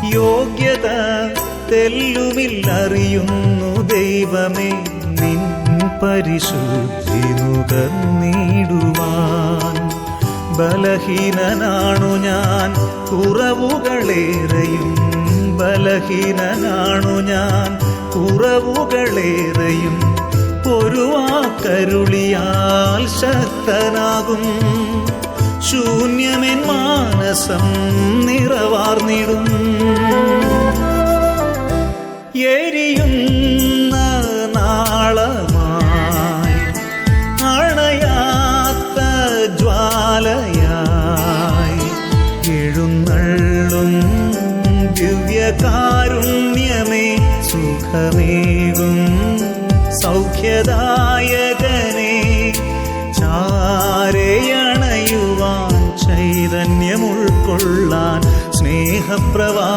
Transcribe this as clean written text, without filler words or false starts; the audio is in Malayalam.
യോഗ്യത തെല്ലുമില്ലറിയുന്നു ദൈവമേ നിൻ പരിശുദ്ധി നുകർന്നിടുവാൻ. ബലഹീനനാണു ഞാൻ, കുറവുകളേറെയും ബലഹീനനാണു ഞാൻ, കുറവുകളേറെയും ഒരു വാക്കരുളിയാൽ ശക്തനാകും. ശൂന്യമെൻ മാനസം നിറവാർന്നിടും. എരിയുന്ന നാളമായി അണയാത്ത ജ്വാലയായി എഴുന്നള്ളും ദിവ്യകാരുണ്യമേ, സുഖമേകും സൗഖ്യദായകനേ, ചാരയണയുവാൻ ചൈതന്യം ഉൾക്കൊള്ളാൻ സ്നേഹപ്രവാ